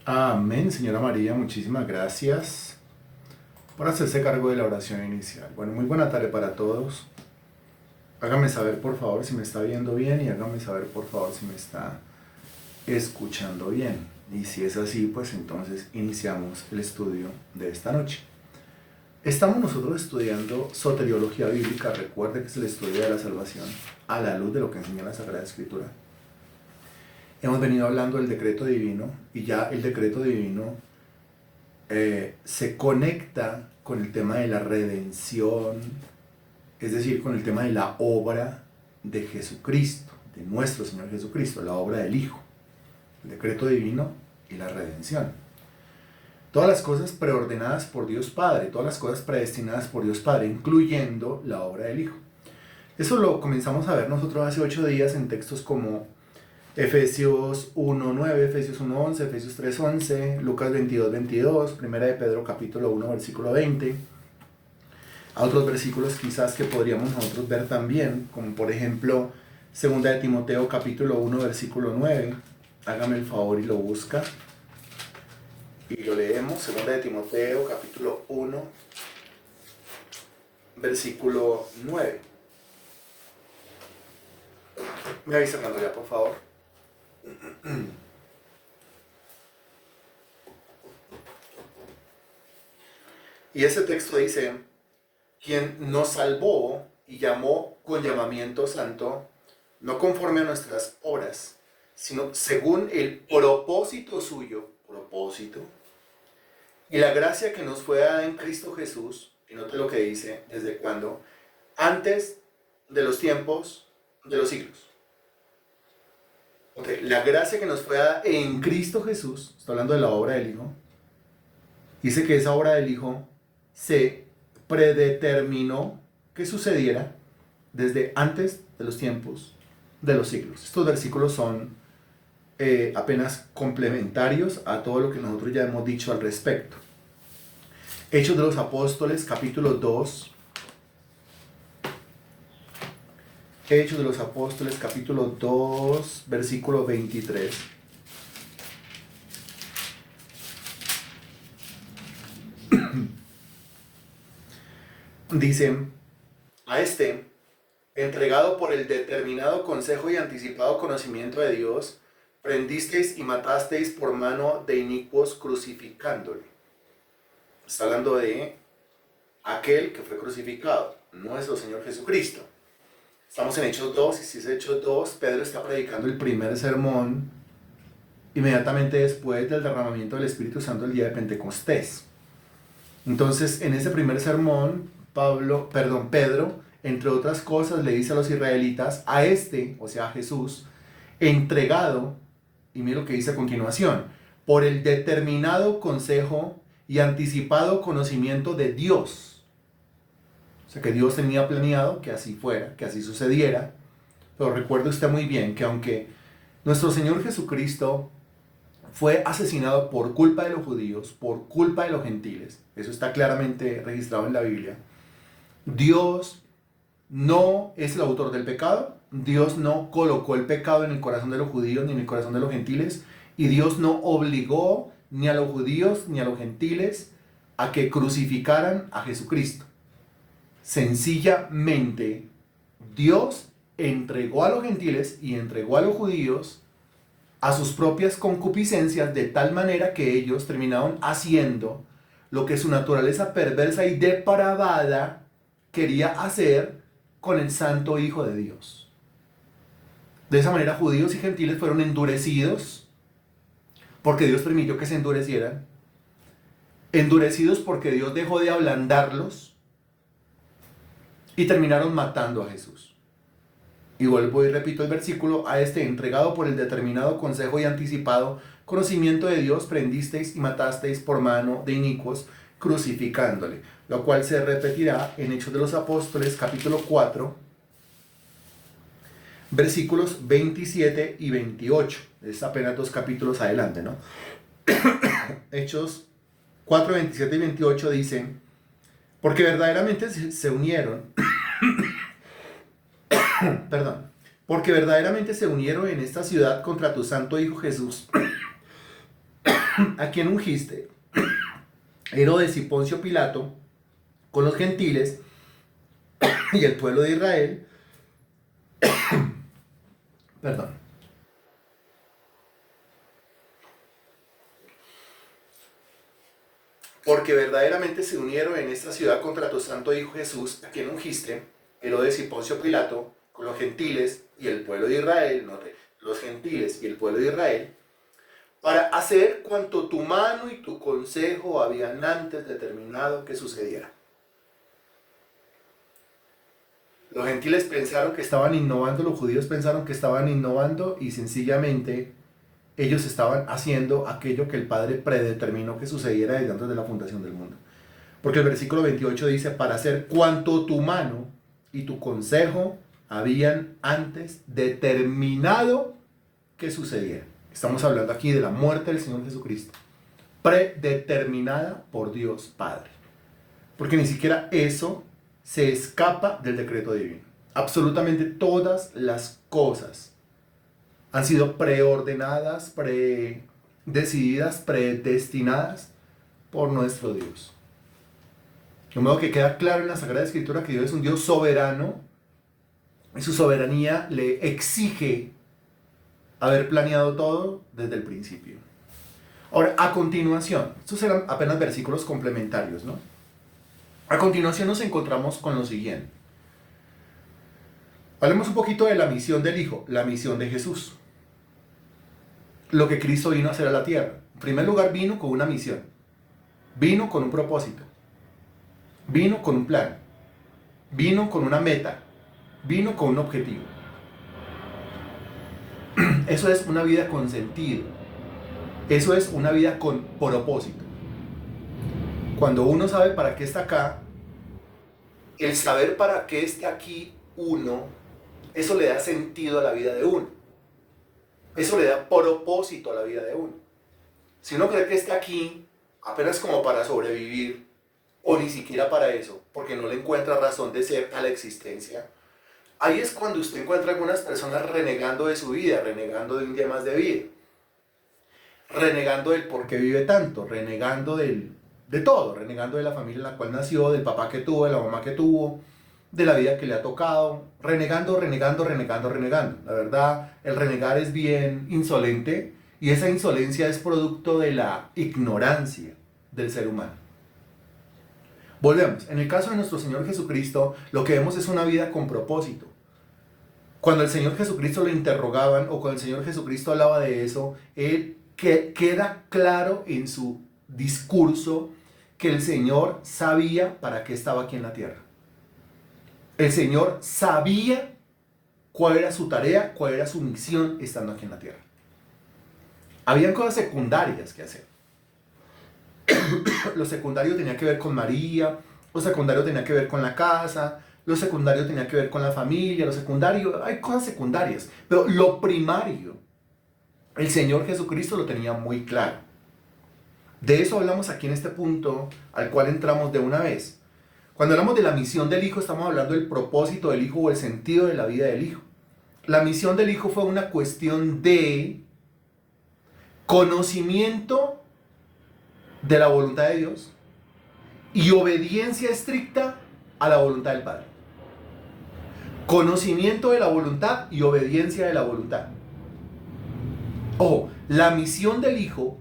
Amén, señora María, muchísimas gracias por hacerse cargo de la oración inicial. Bueno, muy buena tarde para todos. Hágame saber por favor si me está viendo bien y hágame saber por favor si me está escuchando bien. Y si es así, pues entonces iniciamos el estudio de esta noche. Estamos nosotros estudiando soteriología bíblica. Recuerde que es el estudio de la salvación a la luz de lo que enseña la Sagrada Escritura. Hemos venido hablando del decreto divino y ya el decreto divino se conecta con el tema de la redención, es decir, con el tema de la obra de Jesucristo, de nuestro Señor Jesucristo, la obra del Hijo, el decreto divino y la redención. Todas las cosas preordenadas por Dios Padre, todas las cosas predestinadas por Dios Padre, incluyendo la obra del Hijo. Eso lo comenzamos a ver nosotros hace 8 días en textos como Efesios 1:9, Efesios 1:11, Efesios 3:11, Lucas 22:22, Primera de Pedro capítulo 1, versículo 20. A otros versículos quizás que podríamos nosotros ver también, como por ejemplo Segunda de Timoteo capítulo 1, versículo 9. Hágame el favor y lo busca. Y lo leemos, Segunda de Timoteo capítulo 1, versículo 9. Me avisa cuando ya, por favor. Y ese texto dice: quien nos salvó y llamó con llamamiento santo, no conforme a nuestras obras, sino según el propósito suyo, y la gracia que nos fue dada en Cristo Jesús. Y note lo que dice: ¿desde cuándo? Antes de los tiempos de los siglos. Okay. La gracia que nos fue dada en Cristo Jesús, está hablando de la obra del Hijo, dice que esa obra del Hijo se predeterminó que sucediera desde antes de los tiempos de los siglos. Estos versículos son apenas complementarios a todo lo que nosotros ya hemos dicho al respecto. Hechos de los Apóstoles, capítulo 2. Hechos de los Apóstoles, capítulo 2, versículo 23. Dice: a este, entregado por el determinado consejo y anticipado conocimiento de Dios, prendisteis y matasteis por mano de inicuos crucificándole. Está hablando de aquel que fue crucificado, nuestro Señor Jesucristo. Estamos en Hechos 2, y si es Hechos 2, Pedro está predicando el primer sermón inmediatamente después del derramamiento del Espíritu Santo el día de Pentecostés. Entonces, en ese primer sermón, Pedro, entre otras cosas, le dice a los israelitas: a este, o sea, a Jesús, entregado, y mira lo que dice a continuación, por el determinado consejo y anticipado conocimiento de Dios. O sea, que Dios tenía planeado que así fuera, que así sucediera. Pero recuerde usted muy bien que aunque nuestro Señor Jesucristo fue asesinado por culpa de los judíos, por culpa de los gentiles, eso está claramente registrado en la Biblia, Dios no es el autor del pecado, Dios no colocó el pecado en el corazón de los judíos ni en el corazón de los gentiles, y Dios no obligó ni a los judíos ni a los gentiles a que crucificaran a Jesucristo. Sencillamente, Dios entregó a los gentiles y entregó a los judíos a sus propias concupiscencias, de tal manera que ellos terminaron haciendo lo que su naturaleza perversa y depravada quería hacer con el santo Hijo de Dios. De esa manera, judíos y gentiles fueron endurecidos porque Dios permitió que se endurecieran, endurecidos porque Dios dejó de ablandarlos, y terminaron matando a Jesús. Y vuelvo y repito el versículo: a este, entregado por el determinado consejo y anticipado conocimiento de Dios, prendisteis y matasteis por mano de inicuos, crucificándole. Lo cual se repetirá en Hechos de los Apóstoles, capítulo 4, versículos 27 y 28. Es apenas 2 capítulos adelante, ¿no? Hechos 4, 27 y 28 dicen: porque verdaderamente se unieron porque verdaderamente se unieron en esta ciudad contra tu santo Hijo Jesús, a quien ungiste, Herodes y Poncio Pilato, con los gentiles y el pueblo de Israel, perdón, porque verdaderamente se unieron en esta ciudad contra tu santo Hijo Jesús, a quien ungiste, Herodes y Poncio Pilato, con los gentiles y el pueblo de Israel, note, los gentiles y el pueblo de Israel, para hacer cuanto tu mano y tu consejo habían antes determinado que sucediera. Los gentiles pensaron que estaban innovando, los judíos pensaron que estaban innovando y sencillamente ellos estaban haciendo aquello que el Padre predeterminó que sucediera desde antes de la fundación del mundo. Porque el versículo 28 dice, para hacer cuanto tu mano y tu consejo habían antes determinado que sucediera. Estamos hablando aquí de la muerte del Señor Jesucristo, predeterminada por Dios Padre. Porque ni siquiera eso se escapa del decreto divino. Absolutamente todas las cosas han sido preordenadas, predecididas, predestinadas por nuestro Dios. De modo que queda claro en la Sagrada Escritura que Dios es un Dios soberano y su soberanía le exige haber planeado todo desde el principio. Ahora, a continuación, estos eran apenas versículos complementarios, ¿no? A continuación nos encontramos con lo siguiente. Hablemos un poquito de la misión del Hijo, la misión de Jesús. Lo que Cristo vino a hacer a la tierra. En primer lugar, vino con una misión. Vino con un propósito. Vino con un plan. Vino con una meta. Vino con un objetivo. Eso es una vida con sentido. Eso es una vida con propósito. Cuando uno sabe para qué está acá, el saber para qué está aquí uno, eso le da sentido a la vida de uno. Eso le da propósito a la vida de uno. Si uno cree que está aquí apenas como para sobrevivir, o ni siquiera para eso, porque no le encuentra razón de ser a la existencia, ahí es cuando usted encuentra algunas personas renegando de su vida, renegando de un día más de vida, renegando del por qué vive tanto, renegando de todo, renegando de la familia en la cual nació, del papá que tuvo, de la mamá que tuvo, de la vida que le ha tocado, renegando. La verdad, el renegar es bien insolente y esa insolencia es producto de la ignorancia del ser humano. Volvemos, en el caso de nuestro Señor Jesucristo, lo que vemos es una vida con propósito. Cuando el Señor Jesucristo lo interrogaban o cuando el Señor Jesucristo hablaba de eso, queda claro en su discurso que el Señor sabía para qué estaba aquí en la tierra. El Señor sabía cuál era su tarea, cuál era su misión estando aquí en la tierra. Habían cosas secundarias que hacer. Lo secundario tenía que ver con María, lo secundario tenía que ver con la casa, lo secundario tenía que ver con la familia, lo secundario, hay cosas secundarias, pero lo primario, el Señor Jesucristo lo tenía muy claro. De eso hablamos aquí en este punto al cual entramos de una vez. Cuando hablamos de la misión del Hijo, estamos hablando del propósito del Hijo o el sentido de la vida del Hijo. La misión del Hijo fue una cuestión de conocimiento de la voluntad de Dios y obediencia estricta a la voluntad del Padre. Conocimiento de la voluntad y obediencia de la voluntad. Ojo, la misión del Hijo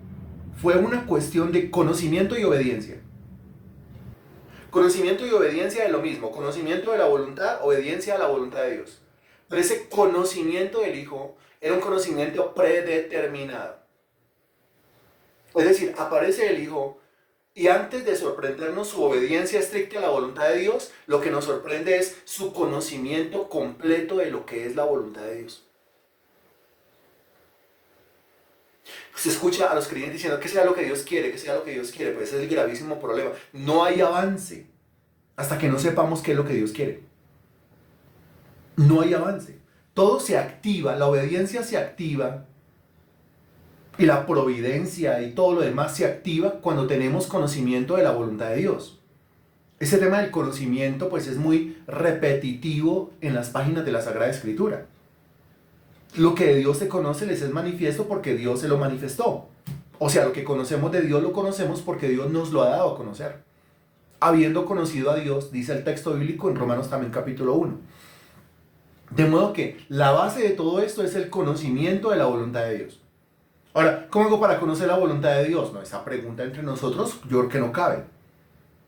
fue una cuestión de conocimiento y obediencia. Conocimiento y obediencia es lo mismo. Conocimiento de la voluntad, obediencia a la voluntad de Dios. Pero ese conocimiento del Hijo era un conocimiento predeterminado. Es decir, aparece el Hijo y antes de sorprendernos su obediencia estricta a la voluntad de Dios, lo que nos sorprende es su conocimiento completo de lo que es la voluntad de Dios. Se escucha a los creyentes diciendo que sea lo que Dios quiere, que sea lo que Dios quiere, pues ese es el gravísimo problema. No hay avance hasta que no sepamos qué es lo que Dios quiere. No hay avance. Todo se activa, la obediencia se activa y la providencia y todo lo demás se activa cuando tenemos conocimiento de la voluntad de Dios. Ese tema del conocimiento pues es muy repetitivo en las páginas de la Sagrada Escritura. Lo que de Dios se conoce les es manifiesto porque Dios se lo manifestó. O sea, lo que conocemos de Dios lo conocemos porque Dios nos lo ha dado a conocer. Habiendo conocido a Dios, dice el texto bíblico en Romanos también capítulo 1. De modo que la base de todo esto es el conocimiento de la voluntad de Dios. Ahora, ¿cómo hago para conocer la voluntad de Dios? No, esa pregunta entre nosotros yo creo que no cabe.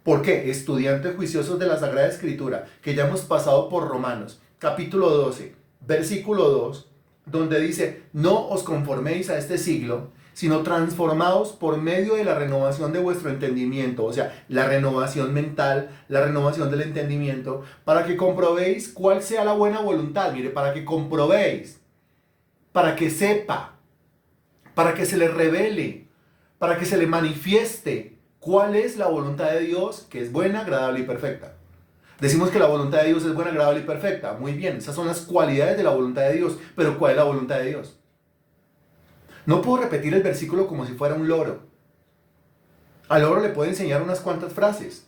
¿Por qué? Estudiantes juiciosos de la Sagrada Escritura, que ya hemos pasado por Romanos, capítulo 12, versículo 2, donde dice, no os conforméis a este siglo, sino transformaos por medio de la renovación de vuestro entendimiento, o sea, la renovación mental, la renovación del entendimiento, para que comprobéis cuál sea la buena voluntad, mire, para que comprobéis, para que sepa, para que se le revele, para que se le manifieste cuál es la voluntad de Dios, que es buena, agradable y perfecta. Decimos que la voluntad de Dios es buena, agradable y perfecta. Muy bien, esas son las cualidades de la voluntad de Dios. Pero ¿cuál es la voluntad de Dios? No puedo repetir el versículo como si fuera un loro. Al loro le puedo enseñar unas cuantas frases.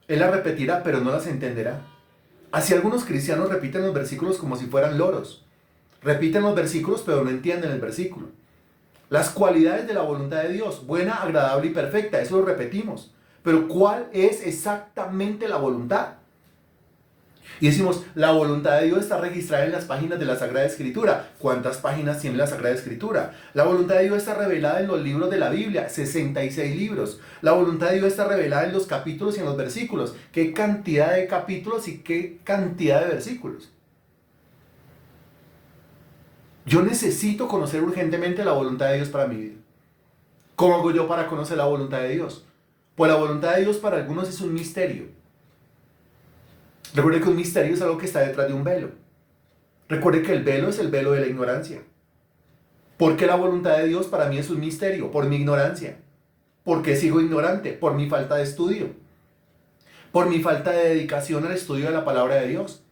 Él las repetirá, pero no las entenderá. Así algunos cristianos repiten los versículos como si fueran loros. Repiten los versículos, pero no entienden el versículo. Las cualidades de la voluntad de Dios, buena, agradable y perfecta, eso lo repetimos. Pero ¿cuál es exactamente la voluntad? Y decimos, la voluntad de Dios está registrada en las páginas de la Sagrada Escritura. ¿Cuántas páginas tiene la Sagrada Escritura? La voluntad de Dios está revelada en los libros de la Biblia, 66 libros. La voluntad de Dios está revelada en los capítulos y en los versículos. ¿Qué cantidad de capítulos y qué cantidad de versículos? Yo necesito conocer urgentemente la voluntad de Dios para mi vida. ¿Cómo hago yo para conocer la voluntad de Dios? Pues la voluntad de Dios para algunos es un misterio. Recuerde que un misterio es algo que está detrás de un velo. Recuerde que el velo es el velo de la ignorancia. ¿Por qué la voluntad de Dios para mí es un misterio? Por mi ignorancia. ¿Por qué sigo ignorante? Por mi falta de estudio. Por mi falta de dedicación al estudio de la palabra de Dios.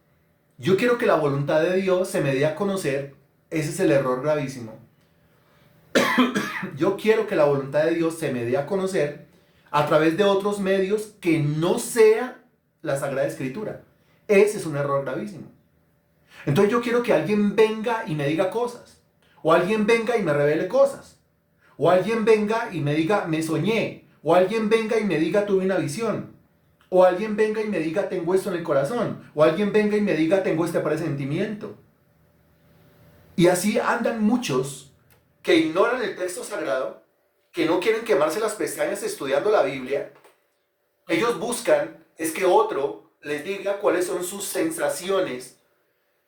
Yo quiero que la voluntad de Dios se me dé a conocer. Ese es el error gravísimo. Yo quiero que la voluntad de Dios se me dé a conocer a través de otros medios que no sea la Sagrada Escritura. Ese es un error gravísimo. Entonces yo quiero que alguien venga y me diga cosas. O alguien venga y me revele cosas. O alguien venga y me diga, me soñé. O alguien venga y me diga, tuve una visión. O alguien venga y me diga, tengo esto en el corazón. O alguien venga y me diga, tengo este presentimiento. Y así andan muchos que ignoran el texto sagrado, que no quieren quemarse las pestañas estudiando la Biblia. Ellos buscan es que otro les diga cuáles son sus sensaciones,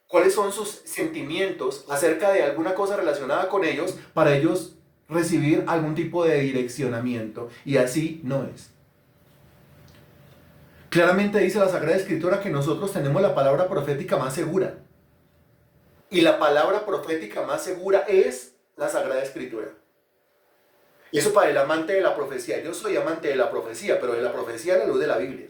cuáles son sus sentimientos acerca de alguna cosa relacionada con ellos, para ellos recibir algún tipo de direccionamiento. Y así no es. Claramente dice la Sagrada Escritura que nosotros tenemos la palabra profética más segura. Y la palabra profética más segura es la Sagrada Escritura. Y eso para el amante de la profecía. Yo soy amante de la profecía, pero de la profecía a la luz de la Biblia.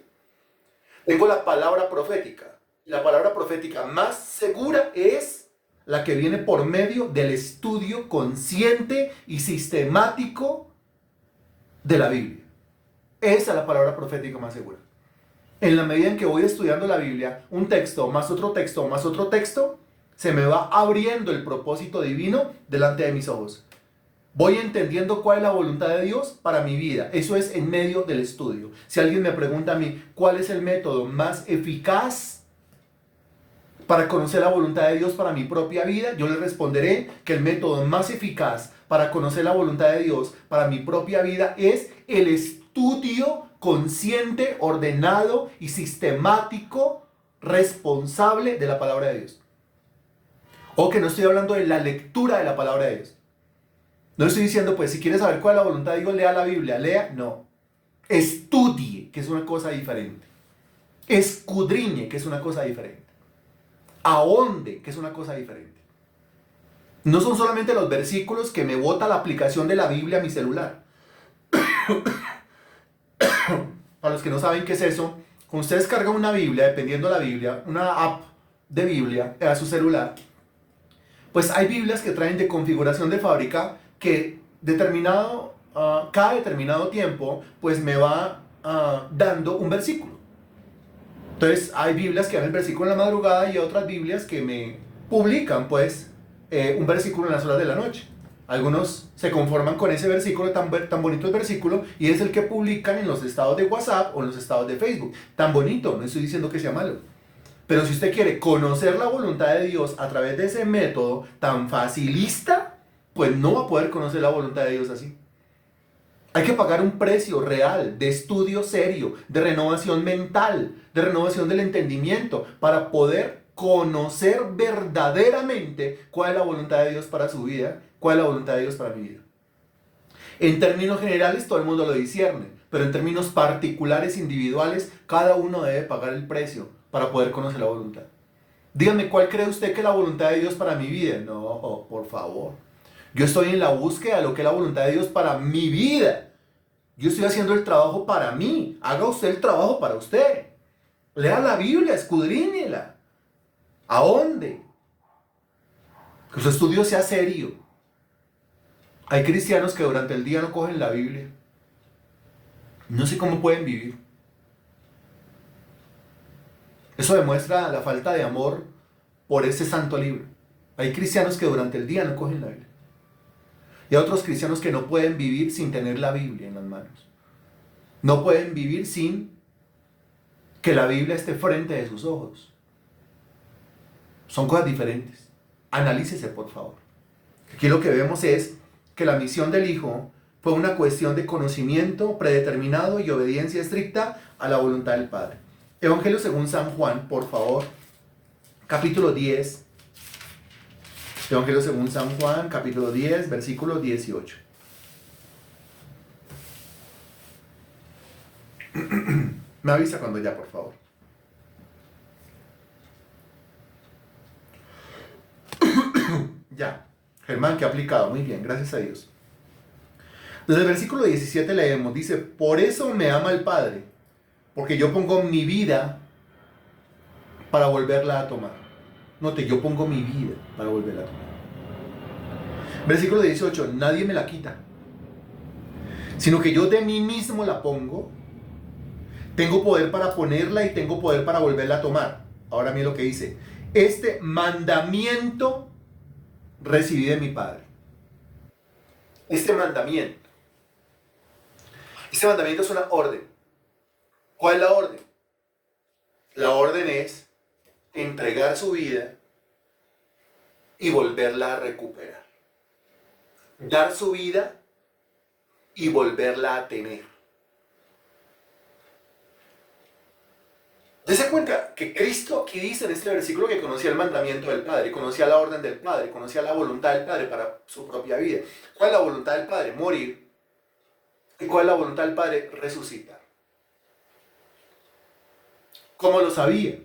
Tengo la palabra profética. La palabra profética más segura es la que viene por medio del estudio consciente y sistemático de la Biblia. Esa es la palabra profética más segura. En la medida en que voy estudiando la Biblia, un texto más otro texto más otro texto, se me va abriendo el propósito divino delante de mis ojos. Voy entendiendo cuál es la voluntad de Dios para mi vida. Eso es en medio del estudio. Si alguien me pregunta a mí, ¿cuál es el método más eficaz para conocer la voluntad de Dios para mi propia vida? Yo le responderé que el método más eficaz para conocer la voluntad de Dios para mi propia vida es el estudio consciente, ordenado y sistemático, responsable de la palabra de Dios. O que no estoy hablando de la lectura de la palabra de Dios. No estoy diciendo, pues, si quieres saber cuál es la voluntad de Dios, lea la Biblia. Lea, no. Estudie, que es una cosa diferente. Escudriñe, que es una cosa diferente. Ahonde, que es una cosa diferente. No son solamente los versículos que me bota la aplicación de la Biblia a mi celular. Para los que no saben qué es eso, cuando ustedes cargan una Biblia, dependiendo de la Biblia, una app de Biblia a su celular, pues hay Biblias que traen de configuración de fábrica que cada determinado tiempo pues me va dando un versículo. Entonces hay Biblias que dan el versículo en la madrugada y otras Biblias que me publican pues un versículo en las horas de la noche. Algunos se conforman con ese versículo, tan bonito el versículo, y es el que publican en los estados de WhatsApp o en los estados de Facebook. Tan bonito, no estoy diciendo que sea malo. Pero si usted quiere conocer la voluntad de Dios a través de ese método tan facilista, pues no va a poder conocer la voluntad de Dios así. Hay que pagar un precio real de estudio serio, de renovación mental, de renovación del entendimiento, para poder conocer verdaderamente cuál es la voluntad de Dios para su vida, cuál es la voluntad de Dios para mi vida. En términos generales todo el mundo lo discierne, pero en términos particulares, individuales, cada uno debe pagar el precio para poder conocer la voluntad. Dígame, ¿cuál cree usted que es la voluntad de Dios para mi vida? No, por favor. Yo estoy en la búsqueda de lo que es la voluntad de Dios para mi vida. Yo estoy haciendo el trabajo para mí. Haga usted el trabajo para usted. Lea la Biblia, escudriñela. Ahonde. Que su estudio sea serio. Hay cristianos que durante el día no cogen la Biblia. No sé cómo pueden vivir. Eso demuestra la falta de amor por ese santo libro. Hay cristianos que durante el día no cogen la Biblia. Y hay otros cristianos que no pueden vivir sin tener la Biblia en las manos. No pueden vivir sin que la Biblia esté frente de sus ojos. Son cosas diferentes. Analícese, por favor. Aquí lo que vemos es que la misión del Hijo fue una cuestión de conocimiento predeterminado y obediencia estricta a la voluntad del Padre. Evangelio según San Juan, por favor, capítulo 10. Evangelio según San Juan, capítulo 10, versículo 18. Me avisa cuando ya, por favor. Ya. Germán, que ha aplicado. Muy bien, gracias a Dios. Desde el versículo 17 leemos, dice, por eso me ama el Padre, porque yo pongo mi vida para volverla a tomar. Note, yo pongo mi vida para volverla a tomar. Versículo 18, nadie me la quita, sino que yo de mí mismo la pongo. Tengo poder para ponerla y tengo poder para volverla a tomar. Ahora mire lo que dice. Este mandamiento recibí de mi Padre. Este mandamiento. Este mandamiento es una orden. ¿Cuál es la orden? La orden es entregar su vida y volverla a recuperar. Dar su vida y volverla a tener. Dese cuenta que Cristo aquí dice en este versículo que conocía el mandamiento del Padre, conocía la orden del Padre, conocía la voluntad del Padre para su propia vida. ¿Cuál es la voluntad del Padre? Morir. ¿Y cuál es la voluntad del Padre? Resucitar. ¿Cómo lo sabía?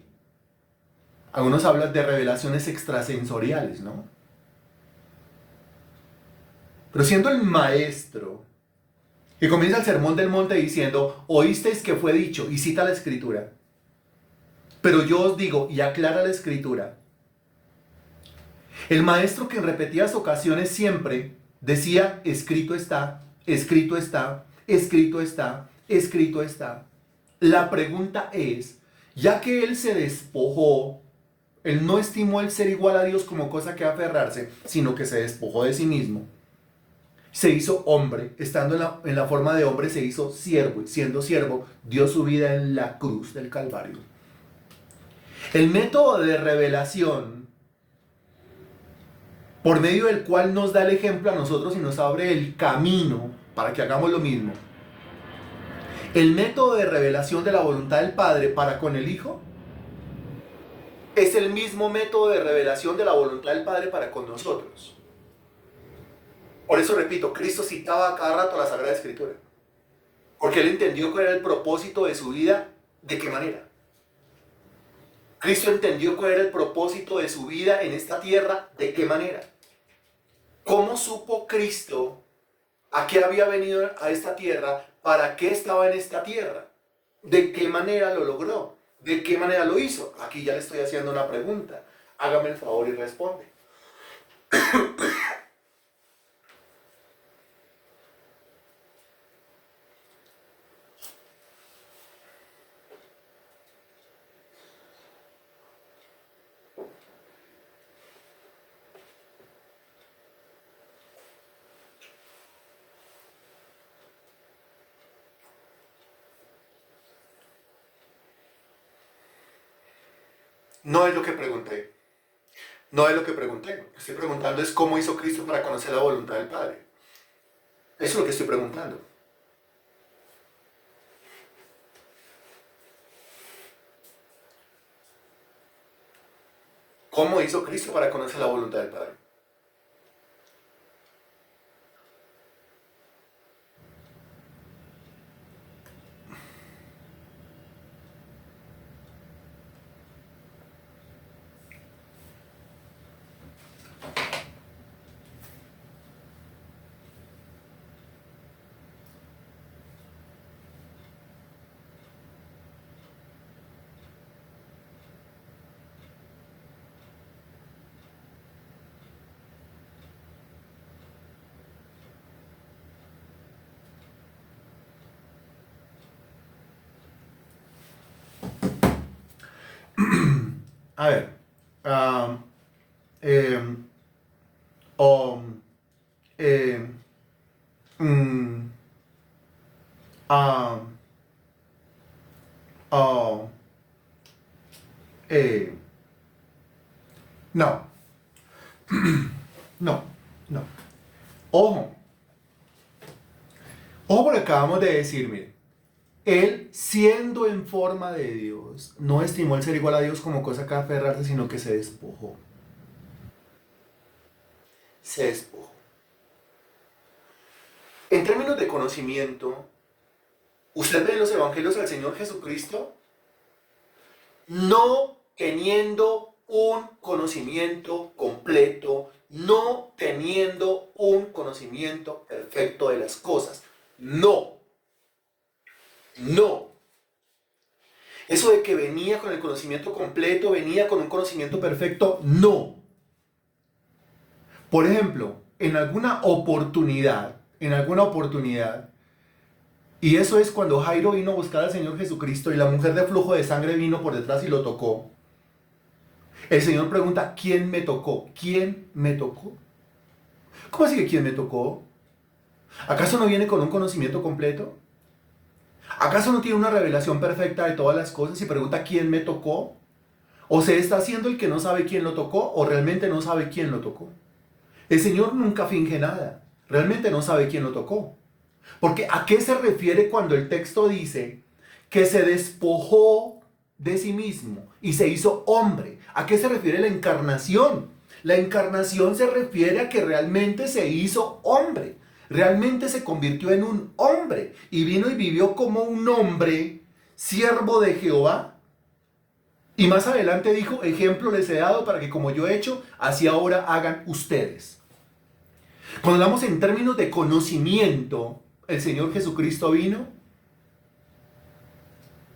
Algunos hablan de revelaciones extrasensoriales, ¿no? Pero siendo el maestro, que comienza el sermón del monte diciendo, oísteis que fue dicho, y cita la escritura, pero yo os digo, y aclara la escritura, el maestro que en repetidas ocasiones siempre decía, escrito está, escrito está, escrito está, escrito está. La pregunta es, ya que él se despojó, él no estimó el ser igual a Dios como cosa que aferrarse, sino que se despojó de sí mismo. Se hizo hombre, estando en la forma de hombre se hizo siervo, y siendo siervo dio su vida en la cruz del Calvario. El método de revelación por medio del cual nos da el ejemplo a nosotros y nos abre el camino para que hagamos lo mismo. El método de revelación de la voluntad del Padre para con el Hijo es el mismo método de revelación de la voluntad del Padre para con nosotros. Por eso repito, Cristo citaba a cada rato la Sagrada Escritura. Porque Él entendió cuál era el propósito de su vida, ¿de qué manera? Cristo entendió cuál era el propósito de su vida en esta tierra, ¿de qué manera? ¿Cómo supo Cristo a qué había venido a esta tierra? ¿Para qué estaba en esta tierra? ¿De qué manera lo logró? ¿De qué manera lo hizo? Aquí ya le estoy haciendo una pregunta. Hágame el favor y responde. No es lo que pregunté. No es lo que pregunté. Lo que estoy preguntando es cómo hizo Cristo para conocer la voluntad del Padre. Eso es lo que estoy preguntando. ¿Cómo hizo Cristo para conocer la voluntad del Padre? A ver. um, em, um, em, mm, um, um, eh, no, no, no. Ojo, ojo porque acabamos de decir, mire, él siendo en forma de Dios, no estimó el ser igual a Dios como cosa que aferrarse, sino que se despojó. Se despojó. En términos de conocimiento, usted ve en los evangelios al Señor Jesucristo no teniendo un conocimiento completo, no teniendo un conocimiento perfecto de las cosas. No, no. Eso de que venía con el conocimiento completo, venía con un conocimiento perfecto, no. Por ejemplo, en alguna oportunidad, y eso es cuando Jairo vino a buscar al Señor Jesucristo y la mujer de flujo de sangre vino por detrás y lo tocó. El Señor pregunta, ¿quién me tocó? ¿Quién me tocó? ¿Cómo así que quién me tocó? ¿Acaso no viene con un conocimiento completo? ¿Acaso no tiene una revelación perfecta de todas las cosas y pregunta quién me tocó? ¿O se está haciendo el que no sabe quién lo tocó o realmente no sabe quién lo tocó? El Señor nunca finge nada, realmente no sabe quién lo tocó. Porque ¿a qué se refiere cuando el texto dice que se despojó de sí mismo y se hizo hombre? ¿A qué se refiere la encarnación? La encarnación se refiere a que realmente se hizo hombre, realmente se convirtió en un hombre y vino y vivió como un hombre, siervo de Jehová. Y más adelante dijo, ejemplo les he dado para que como yo he hecho, así ahora hagan ustedes. Cuando hablamos en términos de conocimiento, el Señor Jesucristo vino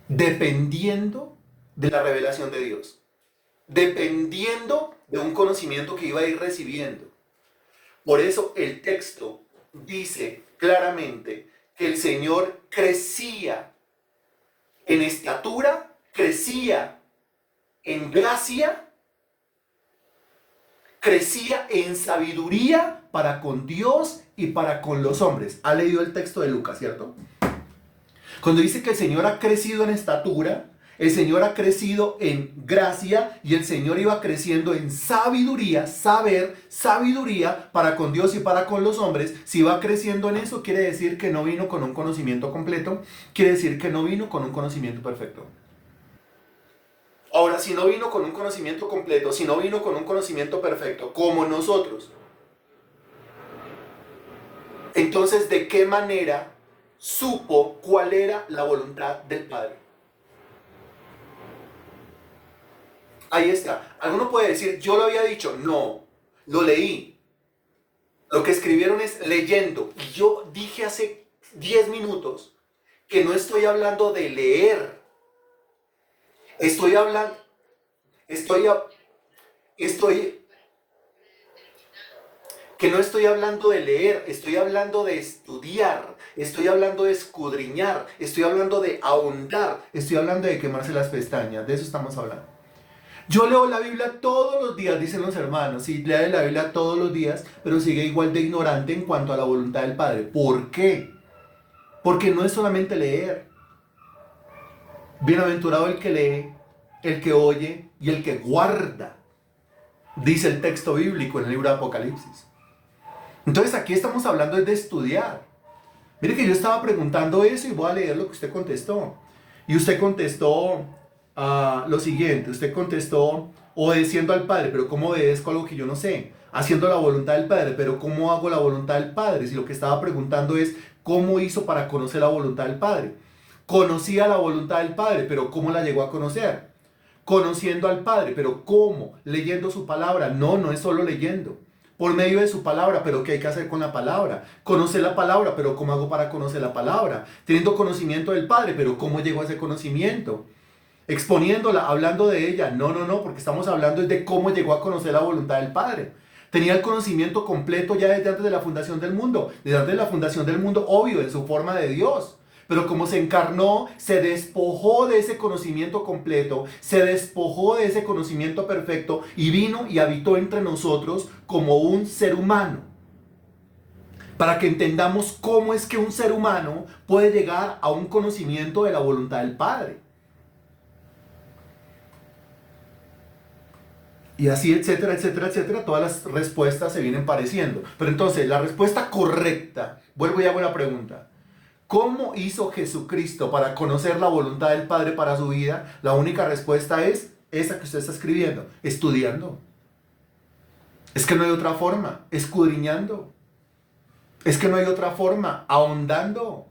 dependiendo de la revelación de Dios, dependiendo de un conocimiento que iba a ir recibiendo. Por eso el texto dice claramente que el Señor crecía en estatura, crecía en gracia, crecía en sabiduría para con Dios y para con los hombres. Ha leído el texto de Lucas, ¿cierto? Cuando dice que el Señor ha crecido en estatura, el Señor ha crecido en gracia y el Señor iba creciendo en sabiduría, sabiduría para con Dios y para con los hombres. Si va creciendo en eso, quiere decir que no vino con un conocimiento completo, quiere decir que no vino con un conocimiento perfecto. Ahora, si no vino con un conocimiento completo, si no vino con un conocimiento perfecto, como nosotros, entonces, ¿de qué manera supo cuál era la voluntad del Padre? Ahí está. Alguno puede decir, yo lo había dicho. No, lo leí. Lo que escribieron es leyendo. Y yo dije hace 10 minutos que no estoy hablando de leer. Estoy hablando, que no estoy hablando de leer, estoy hablando de estudiar, estoy hablando de escudriñar, estoy hablando de ahondar, estoy hablando de quemarse las pestañas, de eso estamos hablando. Yo leo la Biblia todos los días, dicen los hermanos, sí, lee la Biblia todos los días, pero sigue igual de ignorante en cuanto a la voluntad del Padre. ¿Por qué? Porque no es solamente leer. Bienaventurado el que lee, el que oye y el que guarda, dice el texto bíblico en el libro de Apocalipsis. Entonces aquí estamos hablando de estudiar. Mire que yo estaba preguntando eso y voy a leer lo que usted contestó. Y usted contestó lo siguiente, usted contestó obedeciendo al Padre, pero ¿cómo obedezco algo que yo no sé? Haciendo la voluntad del Padre, pero ¿cómo hago la voluntad del Padre? Si lo que estaba preguntando es ¿cómo hizo para conocer la voluntad del Padre? Conocía la voluntad del Padre, pero ¿cómo la llegó a conocer? Conociendo al Padre, pero ¿cómo? Leyendo su palabra. No, no es solo leyendo. Por medio de su palabra, pero ¿qué hay que hacer con la palabra? Conocer la palabra, pero ¿cómo hago para conocer la palabra? Teniendo conocimiento del Padre, pero ¿cómo llego a ese conocimiento? Exponiéndola, hablando de ella. No, no, no, porque estamos hablando de cómo llegó a conocer la voluntad del Padre. Tenía el conocimiento completo ya desde antes de la fundación del mundo. Desde antes de la fundación del mundo, obvio, en su forma de Dios. Pero como se encarnó, se despojó de ese conocimiento completo, se despojó de ese conocimiento perfecto y vino y habitó entre nosotros como un ser humano. Para que entendamos cómo es que un ser humano puede llegar a un conocimiento de la voluntad del Padre. Y así, etcétera, etcétera, etcétera, todas las respuestas se vienen pareciendo. Pero entonces, la respuesta correcta, vuelvo y hago la pregunta. ¿Cómo hizo Jesucristo para conocer la voluntad del Padre para su vida? La única respuesta es esa que usted está escribiendo, estudiando. Es que no hay otra forma, escudriñando. Es que no hay otra forma, ahondando.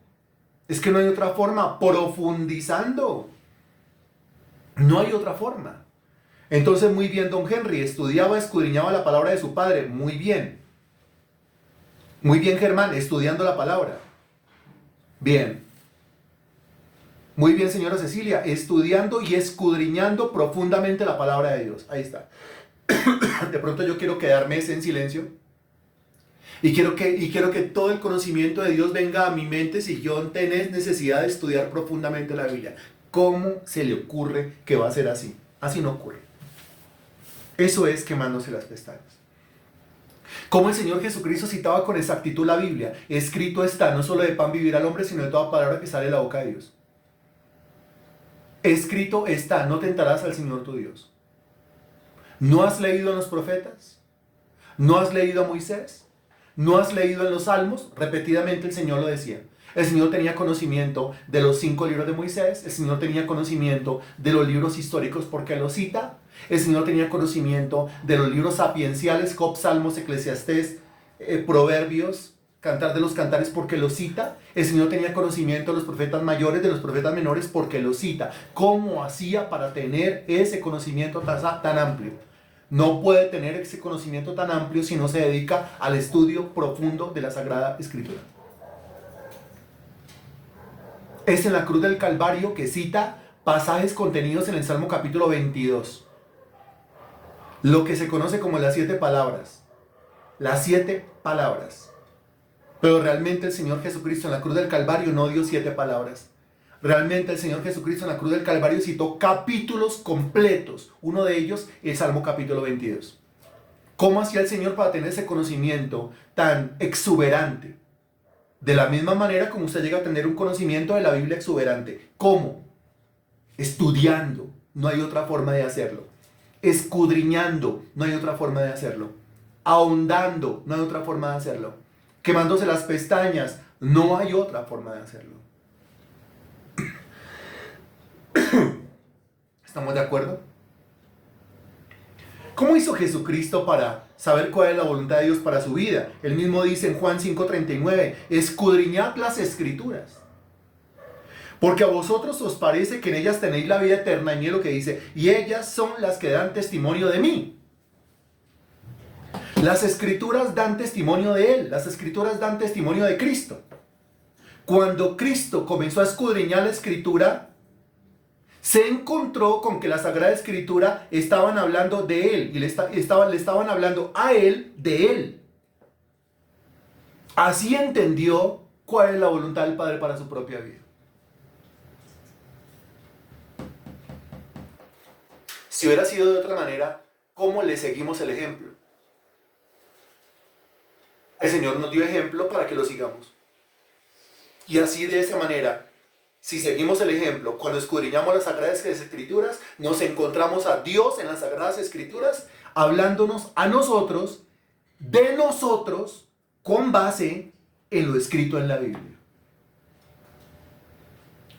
Es que no hay otra forma, profundizando. No hay otra forma. Entonces, muy bien, don Henry, estudiaba, escudriñaba la palabra de su padre. Muy bien. Muy bien, Germán, estudiando la palabra. Bien. Muy bien, señora Cecilia, estudiando y escudriñando profundamente la palabra de Dios. Ahí está. De pronto yo quiero quedarme en silencio y quiero que todo el conocimiento de Dios venga a mi mente si yo tenés necesidad de estudiar profundamente la Biblia. ¿Cómo se le ocurre que va a ser así? Así no ocurre. Eso es quemándose las pestañas. Como el Señor Jesucristo citaba con exactitud la Biblia, escrito está, no solo de pan vivirá el hombre, sino de toda palabra que sale de la boca de Dios. Escrito está, no tentarás al Señor tu Dios. ¿No has leído en los profetas? ¿No has leído a Moisés? ¿No has leído en los Salmos? Repetidamente el Señor lo decía. El Señor tenía conocimiento de los 5 libros de Moisés. El Señor tenía conocimiento de los libros históricos porque los cita. El Señor tenía conocimiento de los libros sapienciales, Job, Salmos, Eclesiastés, Proverbios, Cantar de los Cantares porque los cita. El Señor tenía conocimiento de los profetas mayores, de los profetas menores porque los cita. ¿Cómo hacía para tener ese conocimiento tan amplio? No puede tener ese conocimiento tan amplio si no se dedica al estudio profundo de la Sagrada Escritura. Es en la cruz del Calvario que cita pasajes contenidos en el Salmo capítulo 22. Lo que se conoce como las 7 palabras. Las 7 palabras. Pero realmente el Señor Jesucristo en la cruz del Calvario no dio 7 palabras. Realmente el Señor Jesucristo en la cruz del Calvario citó capítulos completos. Uno de ellos, el Salmo capítulo 22. ¿Cómo hacía el Señor para tener ese conocimiento tan exuberante? De la misma manera como usted llega a tener un conocimiento de la Biblia exuberante. ¿Cómo? Estudiando. No hay otra forma de hacerlo. Escudriñando. No hay otra forma de hacerlo. Ahondando. No hay otra forma de hacerlo. Quemándose las pestañas. No hay otra forma de hacerlo. ¿Estamos de acuerdo? ¿Cómo hizo Jesucristo para saber cuál es la voluntad de Dios para su vida? Él mismo dice en Juan 5:39, escudriñad las Escrituras, porque a vosotros os parece que en ellas tenéis la vida eterna, y mire lo que dice, y ellas son las que dan testimonio de mí. Las Escrituras dan testimonio de Él, las Escrituras dan testimonio de Cristo. Cuando Cristo comenzó a escudriñar la Escritura, se encontró con que la Sagrada Escritura estaban hablando de Él y le estaban hablando a Él de Él. Así entendió cuál es la voluntad del Padre para su propia vida. Si hubiera sido de otra manera, ¿cómo le seguimos el ejemplo? El Señor nos dio ejemplo para que lo sigamos. Y así de esa manera, Si seguimos el ejemplo, cuando escudriñamos las Sagradas Escrituras, nos encontramos a Dios en las Sagradas Escrituras hablándonos a nosotros, de nosotros, con base en lo escrito en la Biblia.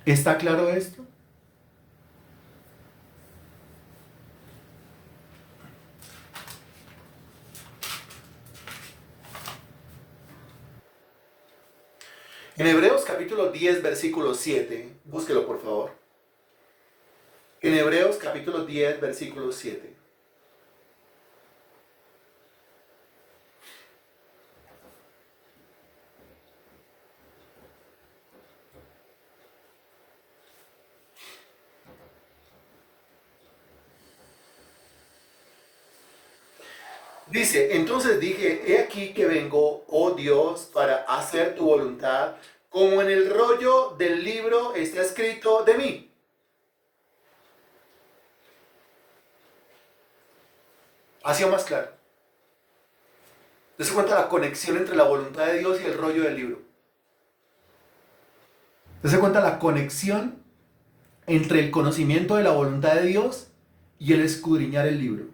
¿Está claro esto? En Hebreos capítulo 10, versículo 7, búsquelo por favor. En Hebreos capítulo 10, versículo 7. Dice, entonces dije, he aquí que vengo, oh Dios, para hacer tu voluntad, como en el rollo del libro está escrito de mí. Ha sido más claro. ¿Te cuenta la conexión entre la voluntad de Dios y el rollo del libro? ¿Te cuenta la conexión entre el conocimiento de la voluntad de Dios y el escudriñar el libro?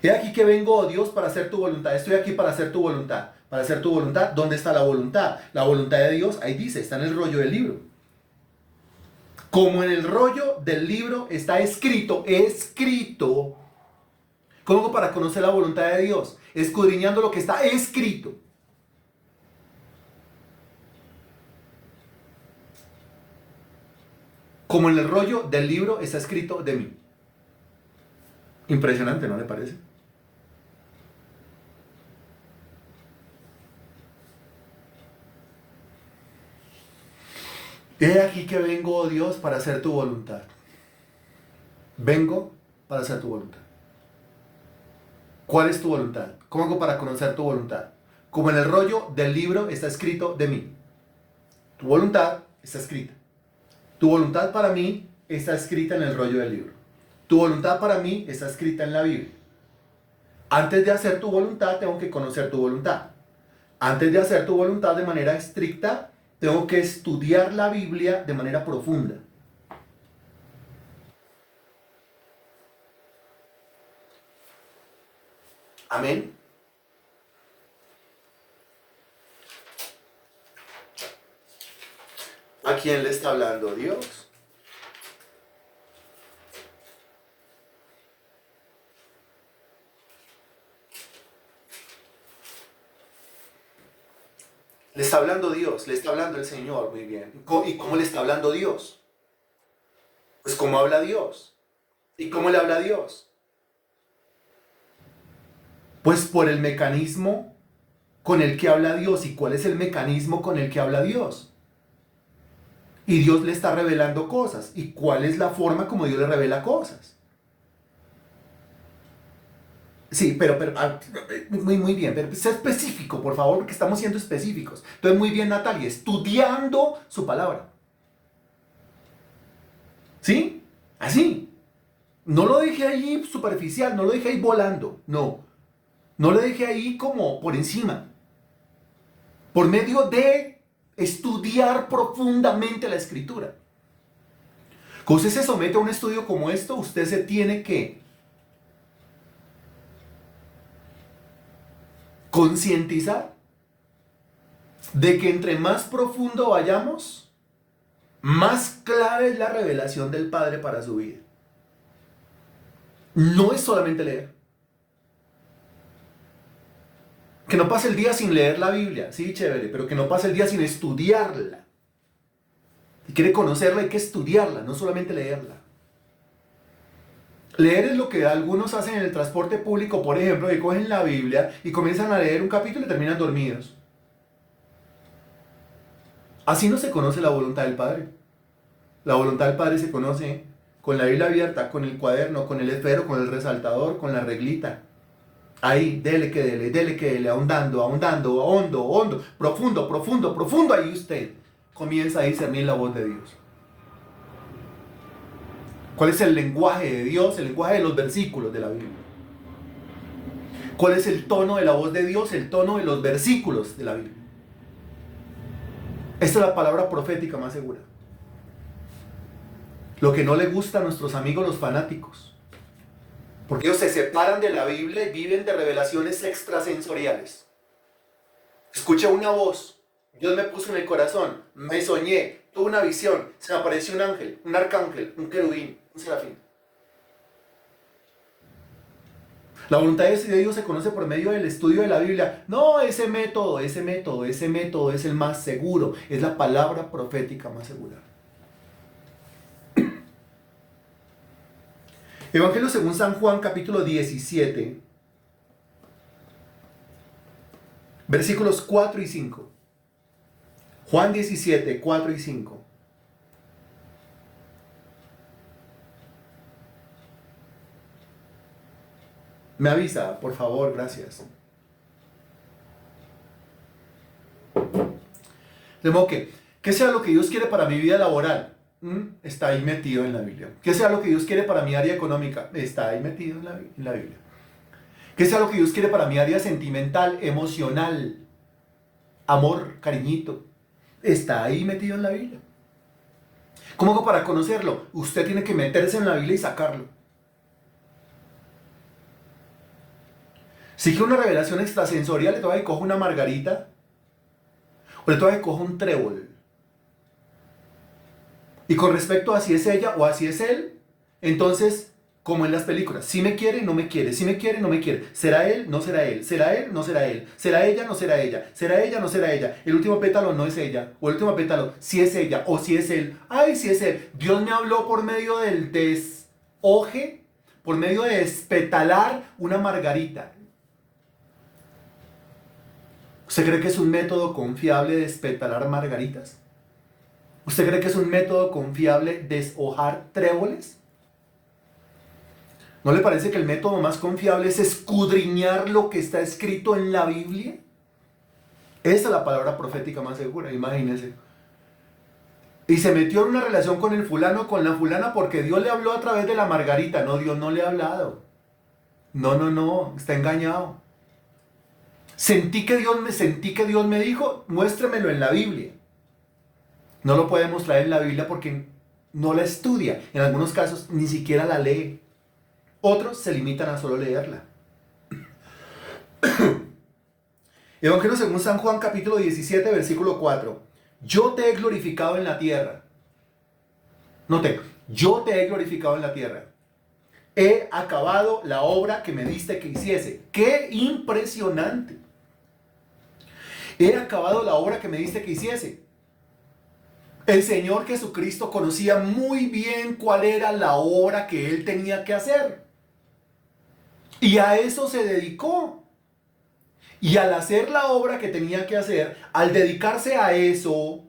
He aquí que vengo, oh Dios, para hacer tu voluntad. Estoy aquí para hacer tu voluntad. Para hacer tu voluntad. ¿Dónde está la voluntad? La voluntad de Dios, ahí dice, está en el rollo del libro. Como en el rollo del libro está escrito. ¿Cómo hago para conocer la voluntad de Dios? Escudriñando lo que está escrito. Como en el rollo del libro está escrito de mí. Impresionante, ¿no le parece? He aquí que vengo, oh Dios, para hacer tu voluntad. Vengo para hacer tu voluntad. ¿Cuál es tu voluntad? ¿Cómo hago para conocer tu voluntad? Como en el rollo del libro está escrito de mí. Tu voluntad está escrita. Tu voluntad para mí está escrita en el rollo del libro. Tu voluntad para mí está escrita en la Biblia. Antes de hacer tu voluntad, tengo que conocer tu voluntad. Antes de hacer tu voluntad de manera estricta, tengo que estudiar la Biblia de manera profunda. Amén. ¿A quién le está hablando Dios? Le está hablando Dios, le está hablando el Señor, muy bien. ¿Y cómo le está hablando Dios? Pues ¿cómo habla Dios? ¿Y cómo le habla Dios? Pues por el mecanismo con el que habla Dios. ¿Y cuál es el mecanismo con el que habla Dios? Y Dios le está revelando cosas. ¿Y cuál es la forma como Dios le revela cosas? Sí, pero muy bien, pero sea específico, por favor, porque estamos siendo específicos. Entonces, muy bien, Natalia, estudiando su palabra. ¿Sí? Así. No lo dejé ahí superficial, no lo dejé ahí volando, no. No lo dejé ahí como por encima. Por medio de estudiar profundamente la Escritura. Cuando usted se somete a un estudio como esto, usted se tiene que concientizar de que entre más profundo vayamos, más clara es la revelación del Padre para su vida. No es solamente leer. Que no pase el día sin leer la Biblia, sí, chévere, pero que no pase el día sin estudiarla. Si quiere conocerla hay que estudiarla, no solamente leerla. Leer es lo que algunos hacen en el transporte público, por ejemplo, que cogen la Biblia y comienzan a leer un capítulo y terminan dormidos. Así no se conoce la voluntad del Padre. La voluntad del Padre se conoce con la Biblia abierta, con el cuaderno, con el esfero, con el resaltador, con la reglita. Ahí, dele que dele, ahondando, hondo, profundo. Ahí usted comienza a discernir la voz de Dios. ¿Cuál es el lenguaje de Dios? El lenguaje de los versículos de la Biblia. ¿Cuál es el tono de la voz de Dios? El tono de los versículos de la Biblia. Esta es la palabra profética más segura. Lo que no le gusta a nuestros amigos los fanáticos, porque ellos se separan de la Biblia y viven de revelaciones extrasensoriales. Escuché una voz, Dios me puso en el corazón, me soñé, tuve una visión, se me apareció un ángel, un arcángel, un querubín, un serafín. La voluntad de Dios se conoce por medio del estudio de la Biblia. No, ese método es el más seguro, es la palabra profética más segura. Evangelio según San Juan, capítulo 17, versículos 4 y 5. Juan 17, 4 y 5. Me avisa, por favor, gracias. De modo que sea lo que Dios quiere para mi vida laboral, está ahí metido en la Biblia. Que sea lo que Dios quiere para mi área económica, está ahí metido en la Biblia. Que sea lo que Dios quiere para mi área sentimental, emocional, amor, cariñito, está ahí metido en la Biblia. ¿Cómo hago para conocerlo? Usted tiene que meterse en la Biblia y sacarlo. Si quiere una revelación extrasensorial, le toca que coja una margarita o le toca que coja un trébol. Y con respecto a si es ella o a si es él, entonces, como en las películas, si me quiere, no me quiere, si me quiere, no me quiere, será él, no será él, será él, no será él, será ella, no será ella, será ella, no será ella, el último pétalo no es ella, o el último pétalo, si es ella o si es él, ay, si es él. Dios me habló por medio del deshoje, por medio de despetalar una margarita. ¿Usted cree que es un método confiable despetalar margaritas? ¿Usted cree que es un método confiable deshojar tréboles? ¿No le parece que el método más confiable es escudriñar lo que está escrito en la Biblia? Esa es la palabra profética más segura, imagínese. Y se metió en una relación con el fulano, con la fulana, porque Dios le habló a través de la margarita. No, Dios no le ha hablado. No, está engañado. Sentí que Dios me dijo, muéstremelo en la Biblia. No lo puede mostrar en la Biblia porque no la estudia. En algunos casos ni siquiera la lee. Otros se limitan a solo leerla. Evangelio según San Juan, capítulo 17, versículo 4. Yo te he glorificado en la tierra. Note, yo te he glorificado en la tierra. He acabado la obra que me diste que hiciese. ¡Qué impresionante! He acabado la obra que me diste que hiciese. El Señor Jesucristo conocía muy bien cuál era la obra que Él tenía que hacer. Y a eso se dedicó. Y al hacer la obra que tenía que hacer, al dedicarse a eso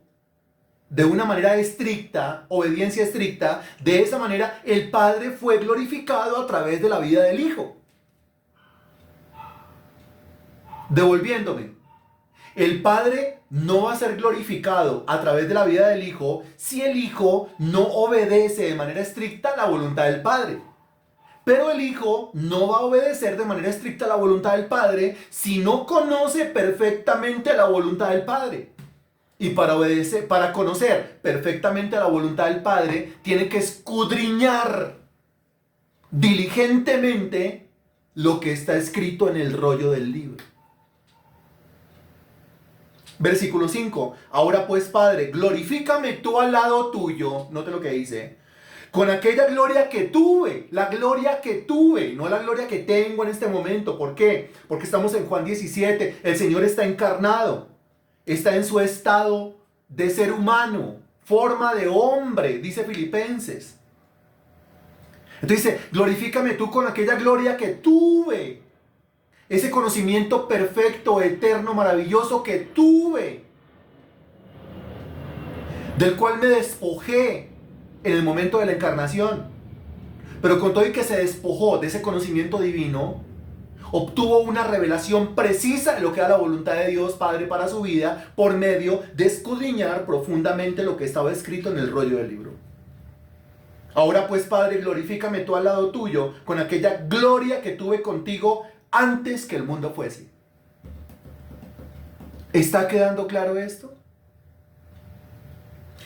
de una manera estricta, obediencia estricta, de esa manera el Padre fue glorificado a través de la vida del Hijo. Devolviéndome, el Padre no va a ser glorificado a través de la vida del Hijo si el Hijo no obedece de manera estricta la voluntad del Padre. Pero el Hijo no va a obedecer de manera estricta la voluntad del Padre si no conoce perfectamente la voluntad del Padre. Y para conocer perfectamente la voluntad del Padre, tiene que escudriñar diligentemente lo que está escrito en el rollo del libro. Versículo 5. Ahora pues, Padre, glorifícame tú al lado tuyo. Note lo que dice. Con aquella gloria que tuve, la gloria que tuve, no la gloria que tengo en este momento. ¿Por qué? Porque estamos en Juan 17, el Señor está encarnado, está en su estado de ser humano, forma de hombre, dice Filipenses. Entonces dice, glorifícame tú con aquella gloria que tuve, ese conocimiento perfecto, eterno, maravilloso que tuve, del cual me despojé en el momento de la encarnación. Pero con todo y que se despojó de ese conocimiento divino, obtuvo una revelación precisa de lo que era la voluntad de Dios Padre para su vida por medio de escudriñar profundamente lo que estaba escrito en el rollo del libro. Ahora pues, Padre, glorifícame tú al lado tuyo con aquella gloria que tuve contigo antes que el mundo fuese. ¿Está quedando claro esto?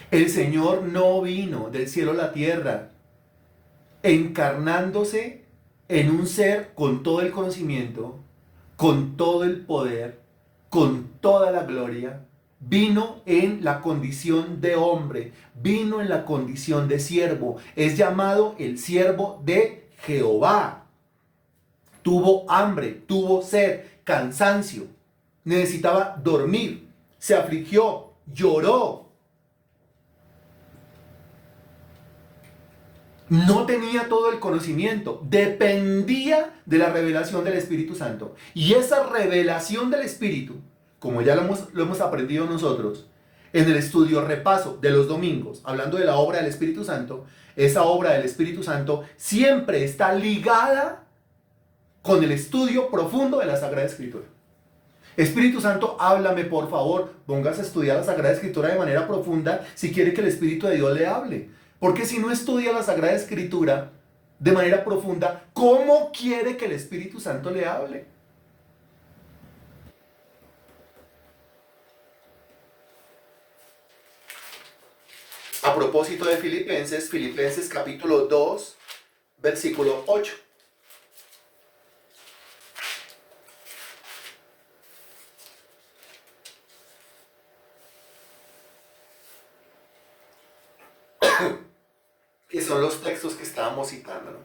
El Señor no vino del cielo a la tierra encarnándose en un ser con todo el conocimiento, con todo el poder, con toda la gloria. Vino en la condición de hombre, vino en la condición de siervo. Es llamado el siervo de Jehová. Tuvo hambre, tuvo sed, cansancio, necesitaba dormir, se afligió, lloró. No tenía todo el conocimiento, dependía de la revelación del Espíritu Santo. Y esa revelación del Espíritu, como ya lo hemos aprendido nosotros en el estudio repaso de los domingos, hablando de la obra del Espíritu Santo, esa obra del Espíritu Santo siempre está ligada con el estudio profundo de la Sagrada Escritura. Espíritu Santo, háblame por favor, póngase a estudiar la Sagrada Escritura de manera profunda si quiere que el Espíritu de Dios le hable. Porque si no estudia la Sagrada Escritura de manera profunda, ¿cómo quiere que el Espíritu Santo le hable? A propósito de Filipenses capítulo 2, versículo 8. Que son los textos que estábamos citando, ¿no?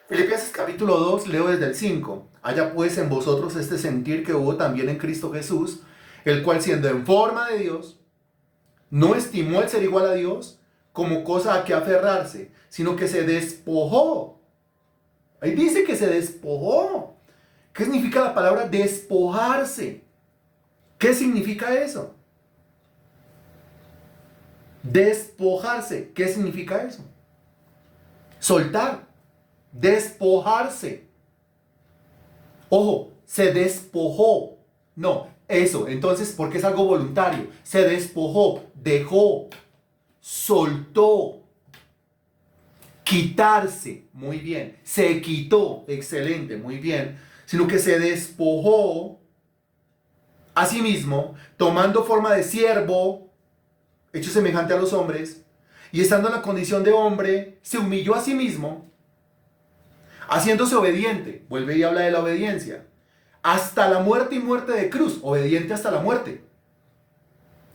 Filipenses capítulo 2, leo desde el 5. Haya pues en vosotros este sentir que hubo también en Cristo Jesús, el cual siendo en forma de Dios, no estimó el ser igual a Dios como cosa a que aferrarse, sino que se despojó. Ahí dice que se despojó. ¿Qué significa la palabra despojarse? ¿Qué significa eso? Despojarse. ¿Qué significa eso? Soltar. Despojarse. Ojo, se despojó. No, eso. Entonces, porque es algo voluntario. Se despojó, dejó, soltó. Quitarse, muy bien. Se quitó, excelente, muy bien. Sino que se despojó a sí mismo, tomando forma de siervo, hecho semejante a los hombres, y estando en la condición de hombre, se humilló a sí mismo, haciéndose obediente. Vuelve y habla de la obediencia. Hasta la muerte y muerte de cruz. Obediente hasta la muerte.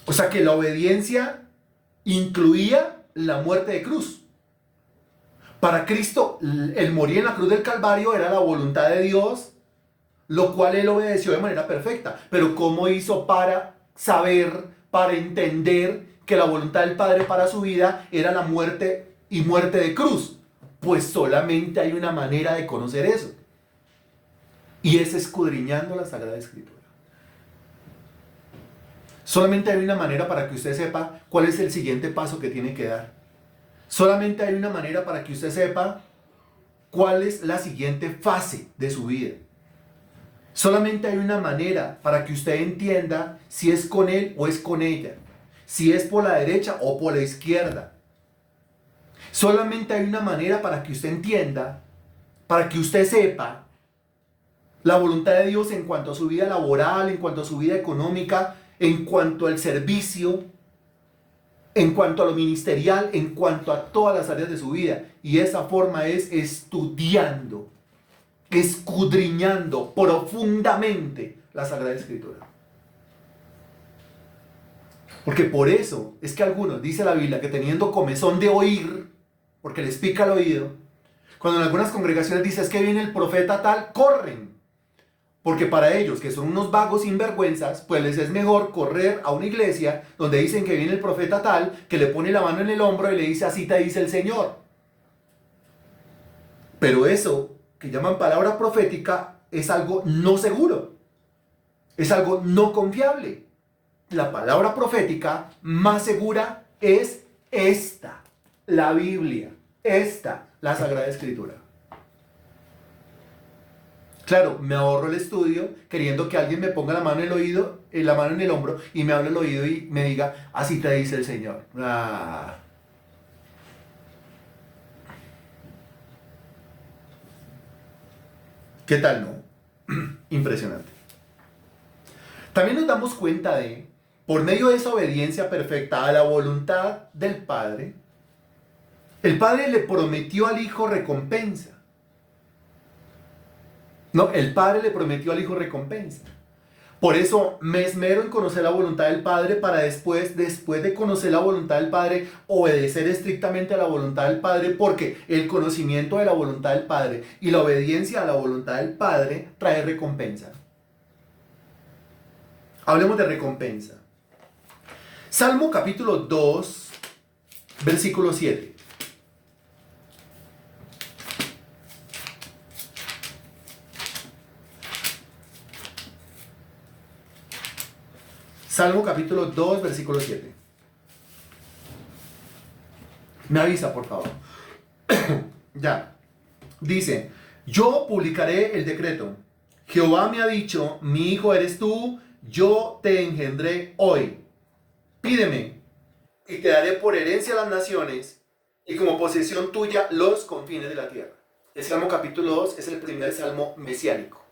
O sea que la obediencia incluía la muerte de cruz. Para Cristo, el morir en la cruz del Calvario era la voluntad de Dios, lo cual él obedeció de manera perfecta. Pero ¿cómo hizo para saber, para entender que la voluntad del Padre para su vida era la muerte y muerte de cruz? Pues solamente hay una manera de conocer eso. Y es escudriñando la Sagrada Escritura. Solamente hay una manera para que usted sepa cuál es el siguiente paso que tiene que dar. Solamente hay una manera para que usted sepa cuál es la siguiente fase de su vida. Solamente hay una manera para que usted entienda si es con él o es con ella. Si es por la derecha o por la izquierda. Solamente hay una manera para que usted entienda, para que usted sepa la voluntad de Dios en cuanto a su vida laboral, en cuanto a su vida económica, en cuanto al servicio, en cuanto a lo ministerial, en cuanto a todas las áreas de su vida. Y esa forma es estudiando, escudriñando profundamente la Sagrada Escritura. Porque por eso es que algunos, dice la Biblia, que teniendo comezón de oír, porque les pica el oído, cuando en algunas congregaciones dice es que viene el profeta tal, corren. Porque para ellos, que son unos vagos sinvergüenzas, pues les es mejor correr a una iglesia donde dicen que viene el profeta tal, que le pone la mano en el hombro y le dice así te dice el Señor. Pero eso que llaman palabra profética es algo no seguro. Es algo no confiable. La palabra profética más segura es esta, la Biblia, esta, la Sagrada Escritura. Claro, me ahorro el estudio queriendo que alguien me ponga la mano en el oído, la mano en el hombro y me hable el oído y me diga, así te dice el Señor. ¿Qué tal, no? Impresionante. También nos damos cuenta de por medio de esa obediencia perfecta a la voluntad del Padre, el Padre le prometió al Hijo recompensa. No, el Padre le prometió al Hijo recompensa. Por eso me esmero en conocer la voluntad del Padre para después de conocer la voluntad del Padre, obedecer estrictamente a la voluntad del Padre, porque el conocimiento de la voluntad del Padre y la obediencia a la voluntad del Padre trae recompensa. Hablemos de recompensa. Salmo capítulo 2, versículo 7. Salmo capítulo 2, versículo 7. Me avisa, por favor. Ya. Dice, yo publicaré el decreto. Jehová me ha dicho, mi hijo eres tú, yo te engendré hoy. Pídeme, y te daré por herencia las naciones, y como posesión tuya los confines de la tierra. El Salmo capítulo 2 es el primer salmo mesiánico.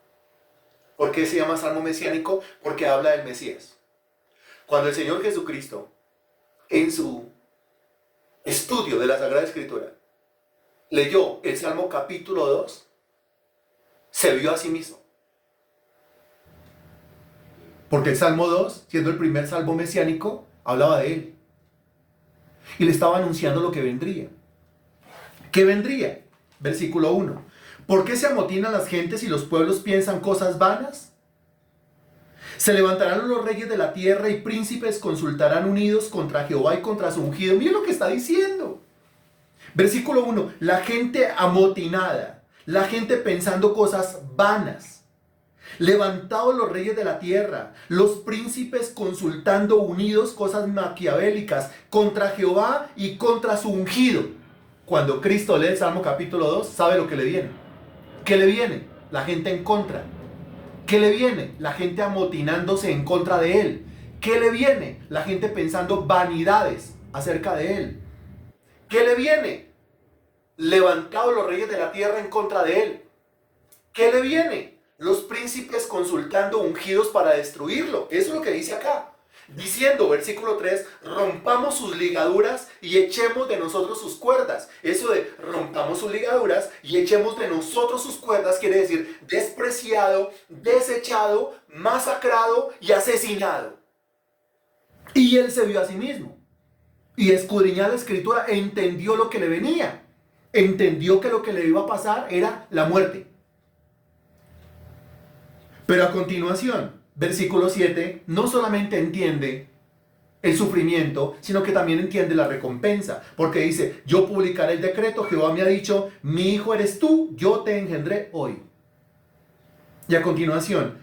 ¿Por qué se llama salmo mesiánico? Porque habla del Mesías. Cuando el Señor Jesucristo, en su estudio de la Sagrada Escritura, leyó el Salmo capítulo 2, se vio a sí mismo. Porque el Salmo 2, siendo el primer salmo mesiánico, hablaba de él. Y le estaba anunciando lo que vendría. ¿Qué vendría? Versículo 1. ¿Por qué se amotinan las gentes y los pueblos piensan cosas vanas? Se levantarán los reyes de la tierra y príncipes consultarán unidos contra Jehová y contra su ungido. Miren lo que está diciendo. Versículo 1. La gente amotinada, la gente pensando cosas vanas. Levantados los reyes de la tierra, los príncipes consultando unidos cosas maquiavélicas contra Jehová y contra su ungido. Cuando Cristo lee el Salmo capítulo 2, sabe lo que le viene. ¿Qué le viene? La gente en contra. ¿Qué le viene? La gente amotinándose en contra de él. ¿Qué le viene? La gente pensando vanidades acerca de él. ¿Qué le viene? Levantados los reyes de la tierra en contra de él. ¿Qué le viene? Los príncipes consultando ungidos para destruirlo. Eso es lo que dice acá. Diciendo, versículo 3, rompamos sus ligaduras y echemos de nosotros sus cuerdas. Eso de rompamos sus ligaduras y echemos de nosotros sus cuerdas quiere decir despreciado, desechado, masacrado y asesinado. Y él se vio a sí mismo. Y escudriñó la escritura e entendió lo que le venía. Entendió que lo que le iba a pasar era la muerte. Pero a continuación, versículo 7, no solamente entiende el sufrimiento, sino que también entiende la recompensa. Porque dice, yo publicaré el decreto, Jehová me ha dicho, mi hijo eres tú, yo te engendré hoy. Y a continuación,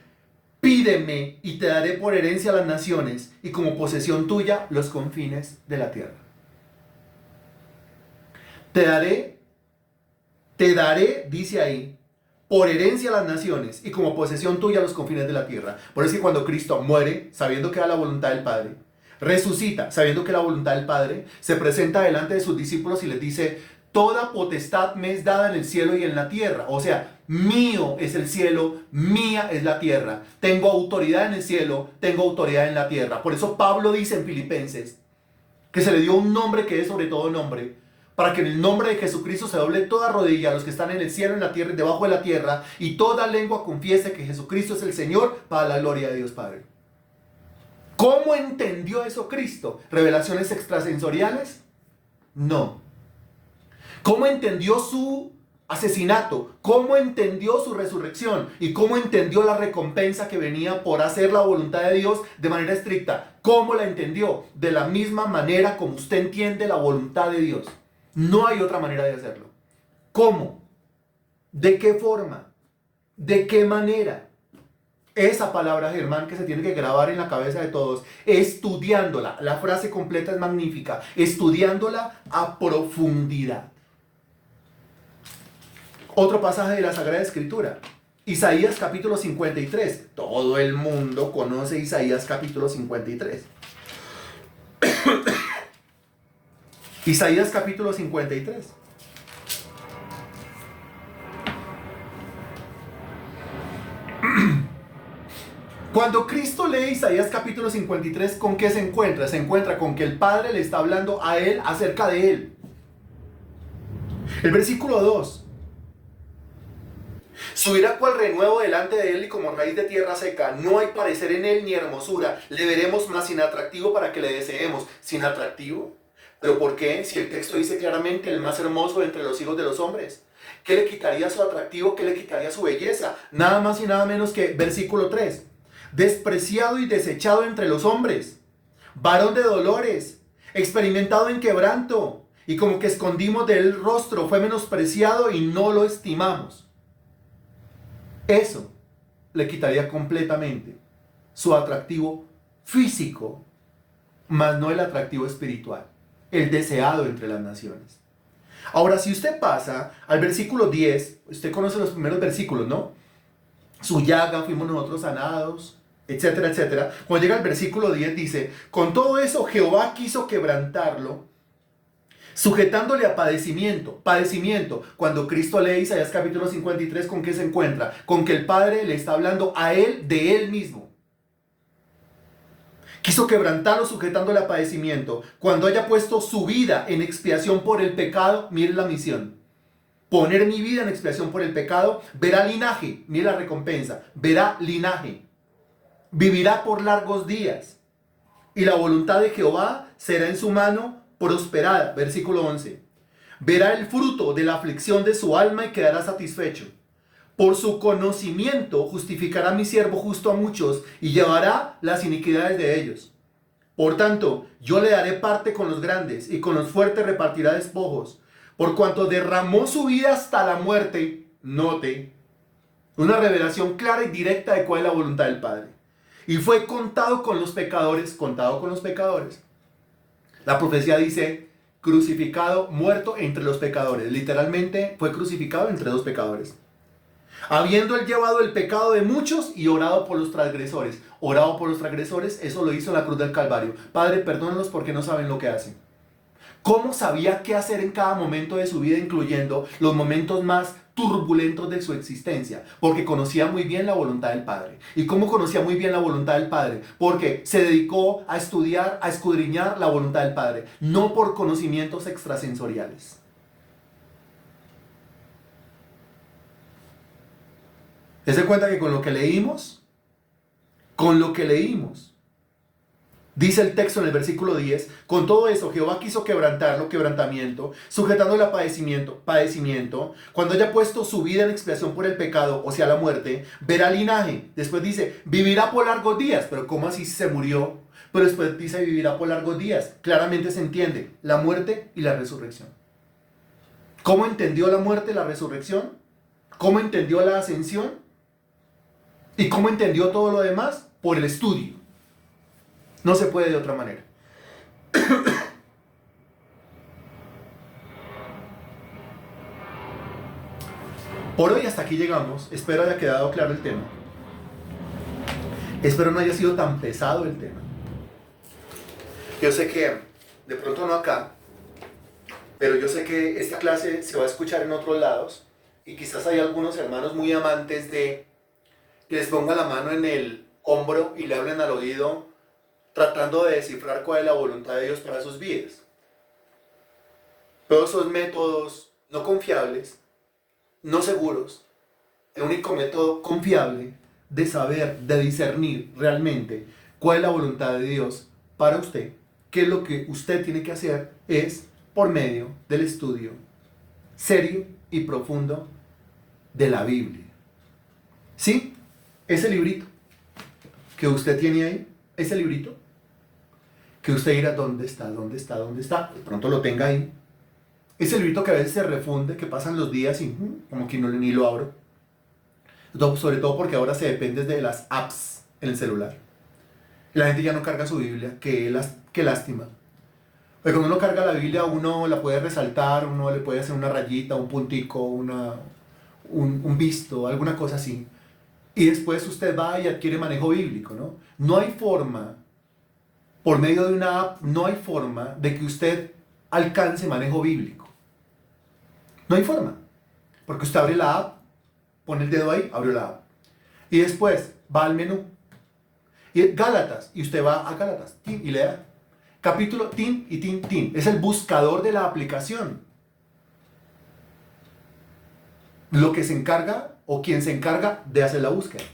pídeme y te daré por herencia las naciones y como posesión tuya los confines de la tierra. Te daré, dice ahí, por herencia a las naciones y como posesión tuya los confines de la tierra. Por eso es que cuando Cristo muere, sabiendo que era la voluntad del Padre, resucita, sabiendo que era la voluntad del Padre, se presenta delante de sus discípulos y les dice, toda potestad me es dada en el cielo y en la tierra. O sea, mío es el cielo, mía es la tierra. Tengo autoridad en el cielo, tengo autoridad en la tierra. Por eso Pablo dice en Filipenses que se le dio un nombre que es sobre todo nombre, para que en el nombre de Jesucristo se doble toda rodilla a los que están en el cielo, en la tierra y debajo de la tierra, y toda lengua confiese que Jesucristo es el Señor para la gloria de Dios Padre. ¿Cómo entendió eso Cristo? ¿Revelaciones extrasensoriales? No. ¿Cómo entendió su asesinato? ¿Cómo entendió su resurrección? ¿Y cómo entendió la recompensa que venía por hacer la voluntad de Dios de manera estricta? ¿Cómo la entendió? De la misma manera como usted entiende la voluntad de Dios. No hay otra manera de hacerlo. ¿Cómo? ¿De qué forma? ¿De qué manera? Esa palabra, Germán, que se tiene que grabar en la cabeza de todos, estudiándola. La frase completa es magnífica. Estudiándola a profundidad. Otro pasaje de la Sagrada Escritura. Isaías capítulo 53. Todo el mundo conoce Isaías capítulo 53. Isaías capítulo 53. Cuando Cristo lee Isaías capítulo 53, ¿con qué se encuentra? Se encuentra con que el Padre le está hablando a él acerca de él. El versículo 2. Subirá cual renuevo delante de él y como raíz de tierra seca. No hay parecer en él ni hermosura. Le veremos más sin atractivo para que le deseemos. ¿Sin atractivo? ¿Pero por qué? Si el texto dice claramente el más hermoso entre los hijos de los hombres. ¿Qué le quitaría su atractivo? ¿Qué le quitaría su belleza? Nada más y nada menos que versículo 3. Despreciado y desechado entre los hombres, varón de dolores, experimentado en quebranto, y como que escondimos de él el rostro, fue menospreciado y no lo estimamos. Eso le quitaría completamente su atractivo físico, mas no el atractivo espiritual, el deseado entre las naciones. Ahora, si usted pasa al versículo 10, usted conoce los primeros versículos, ¿no? Su llaga fuimos nosotros sanados, etcétera, etcétera. Cuando llega al versículo 10 dice, con todo eso Jehová quiso quebrantarlo, sujetándole a padecimiento. Padecimiento. Cuando Cristo lee Isaías capítulo 53, ¿con qué se encuentra? Con que el Padre le está hablando a él de él mismo. Quiso quebrantarlo sujetándole a padecimiento. Cuando haya puesto su vida en expiación por el pecado, mire la misión. Poner mi vida en expiación por el pecado, verá linaje, mire la recompensa, verá linaje. Vivirá por largos días, y la voluntad de Jehová será en su mano prosperada. Versículo 11. Verá el fruto de la aflicción de su alma y quedará satisfecho. Por su conocimiento justificará mi siervo justo a muchos y llevará las iniquidades de ellos. Por tanto, yo le daré parte con los grandes y con los fuertes repartirá despojos. Por cuanto derramó su vida hasta la muerte, note, una revelación clara y directa de cuál es la voluntad del Padre. Y fue contado con los pecadores, contado con los pecadores. La profecía dice, crucificado, muerto entre los pecadores. Literalmente fue crucificado entre dos pecadores. Habiendo él llevado el pecado de muchos y orado por los transgresores. Orado por los transgresores, eso lo hizo en la cruz del Calvario. Padre, perdónalos porque no saben lo que hacen. ¿Cómo sabía qué hacer en cada momento de su vida, incluyendo los momentos más turbulentos de su existencia? Porque conocía muy bien la voluntad del Padre. ¿Y cómo conocía muy bien la voluntad del Padre? Porque se dedicó a estudiar, a escudriñar la voluntad del Padre, no por conocimientos extrasensoriales. ¿Se cuenta que con lo que leímos, dice el texto en el versículo 10, con todo eso Jehová quiso quebrantarlo, quebrantamiento, sujetándole a padecimiento, cuando haya puesto su vida en expiación por el pecado, o sea la muerte, verá linaje. Después dice, vivirá por largos días, pero ¿cómo así se murió? Pero después dice, vivirá por largos días. Claramente se entiende, la muerte y la resurrección. ¿Cómo entendió la muerte y la resurrección? ¿Cómo entendió la ascensión? ¿Y cómo entendió todo lo demás? Por el estudio. No se puede de otra manera. Por hoy hasta aquí llegamos. Espero haya quedado claro el tema. Espero no haya sido tan pesado el tema. Yo sé que, de pronto no acá, pero yo sé que esta clase se va a escuchar en otros lados y quizás hay algunos hermanos muy amantes de que les pongan la mano en el hombro y le hablen al oído tratando de descifrar cuál es la voluntad de Dios para sus vidas. Todos son métodos no confiables, no seguros. El único método confiable de saber, de discernir realmente cuál es la voluntad de Dios para usted, qué es lo que usted tiene que hacer, es por medio del estudio serio y profundo de la Biblia. ¿Sí? Ese librito que usted tiene ahí, ese librito, que usted dirá, ¿dónde está? ¿Dónde está? ¿Dónde está? De pronto lo tenga ahí. Ese librito que a veces se refunde, que pasan los días y como que no, ni lo abro. Sobre todo porque ahora se depende de las apps en el celular. La gente ya no carga su Biblia, qué lástima. Pero cuando uno carga la Biblia, uno la puede resaltar, uno le puede hacer una rayita, un puntico, un visto, alguna cosa así. Y después usted va y adquiere manejo bíblico, ¿no? No hay forma, por medio de una app, no hay forma de que usted alcance manejo bíblico. No hay forma. Porque usted abre la app, pone el dedo ahí, abre la app. Y después va al menú. Y Gálatas, y usted va a Gálatas, tin, y le da capítulo, tin y tin, tin. Es el buscador de la aplicación. Lo que se encarga o quien se encarga de hacer la búsqueda.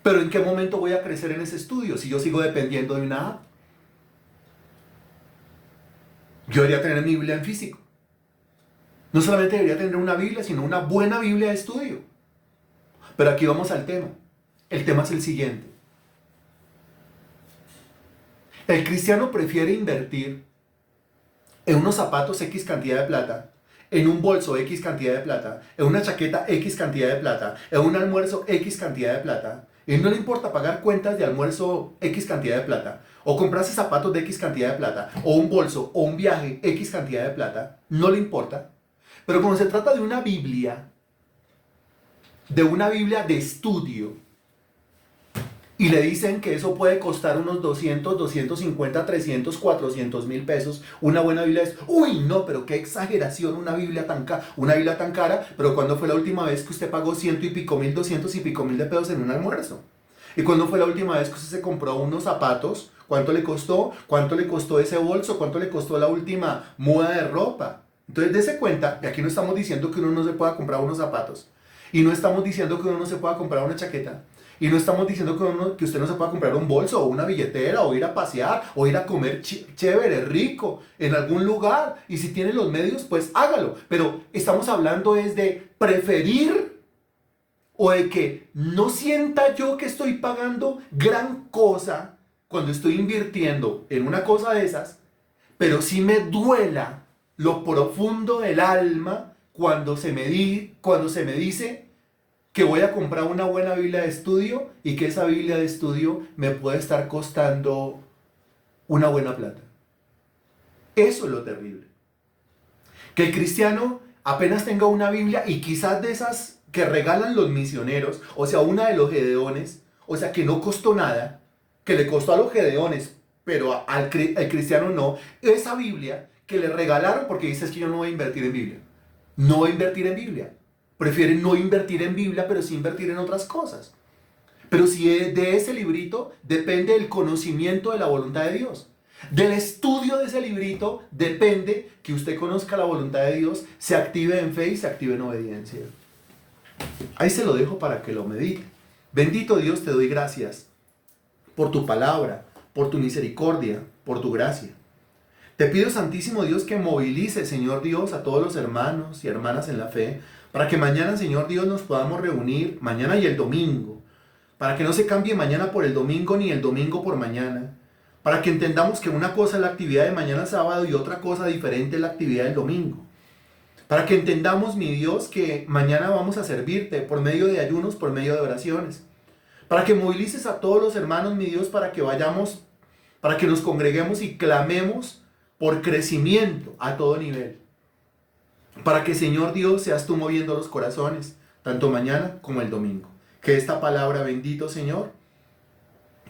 Pero ¿en qué momento voy a crecer en ese estudio si yo sigo dependiendo de una app? Yo debería tener mi Biblia en físico. No solamente debería tener una Biblia, sino una buena Biblia de estudio. Pero aquí vamos al tema. El tema es el siguiente. El cristiano prefiere invertir en unos zapatos X cantidad de plata, en un bolso X cantidad de plata, en una chaqueta X cantidad de plata, en un almuerzo X cantidad de plata. Y no le importa pagar cuentas de almuerzo X cantidad de plata, o comprarse zapatos de X cantidad de plata, o un bolso, o un viaje X cantidad de plata, no le importa. Pero cuando se trata de una Biblia de estudio, y le dicen que eso puede costar unos 200, 250, 300, 400 mil pesos, una buena Biblia es, uy, no, pero qué exageración una Biblia tan cara, pero ¿cuándo fue la última vez que usted pagó 100 y pico mil, 200 y pico mil de pesos en un almuerzo? ¿Y cuándo fue la última vez que usted se compró unos zapatos? ¿Cuánto le costó? ¿Cuánto le costó ese bolso? ¿Cuánto le costó la última muda de ropa? Entonces, dése cuenta que aquí no estamos diciendo que uno no se pueda comprar unos zapatos. Y no estamos diciendo que uno no se pueda comprar una chaqueta. Y no estamos diciendo que usted no se pueda comprar un bolso o una billetera o ir a pasear o ir a comer chévere, rico, en algún lugar. Y si tiene los medios, pues hágalo. Pero estamos hablando es de preferir o de que no sienta yo que estoy pagando gran cosa cuando estoy invirtiendo en una cosa de esas, pero sí me duela lo profundo del alma cuando se me dice que voy a comprar una buena Biblia de estudio y que esa Biblia de estudio me puede estar costando una buena plata. Eso es lo terrible. Que el cristiano apenas tenga una Biblia y quizás de esas que regalan los misioneros, o sea, una de los gedeones, o sea, que no costó nada, que le costó a los gedeones, pero al cristiano no, esa Biblia que le regalaron porque dices que yo no voy a invertir en Biblia. No voy a invertir en Biblia. Prefiere no invertir en Biblia, pero sí invertir en otras cosas. Pero si de ese librito depende el conocimiento de la voluntad de Dios. Del estudio de ese librito depende que usted conozca la voluntad de Dios, se active en fe y se active en obediencia. Ahí se lo dejo para que lo medite. Bendito Dios, te doy gracias por tu palabra, por tu misericordia, por tu gracia. Te pido, Santísimo Dios, que movilice, Señor Dios, a todos los hermanos y hermanas en la fe, para que mañana, Señor Dios, nos podamos reunir, mañana y el domingo, para que no se cambie mañana por el domingo ni el domingo por mañana, para que entendamos que una cosa es la actividad de mañana sábado y otra cosa diferente es la actividad del domingo. Para que entendamos, mi Dios, que mañana vamos a servirte por medio de ayunos, por medio de oraciones. Para que movilices a todos los hermanos, mi Dios, para que vayamos, para que nos congreguemos y clamemos por crecimiento a todo nivel. Para que, Señor Dios, seas tú moviendo los corazones, tanto mañana como el domingo. Que esta palabra, bendito Señor,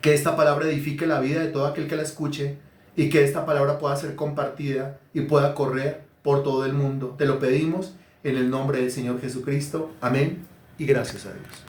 que esta palabra edifique la vida de todo aquel que la escuche y que esta palabra pueda ser compartida y pueda correr por todo el mundo. Te lo pedimos en el nombre del Señor Jesucristo. Amén y gracias a Dios.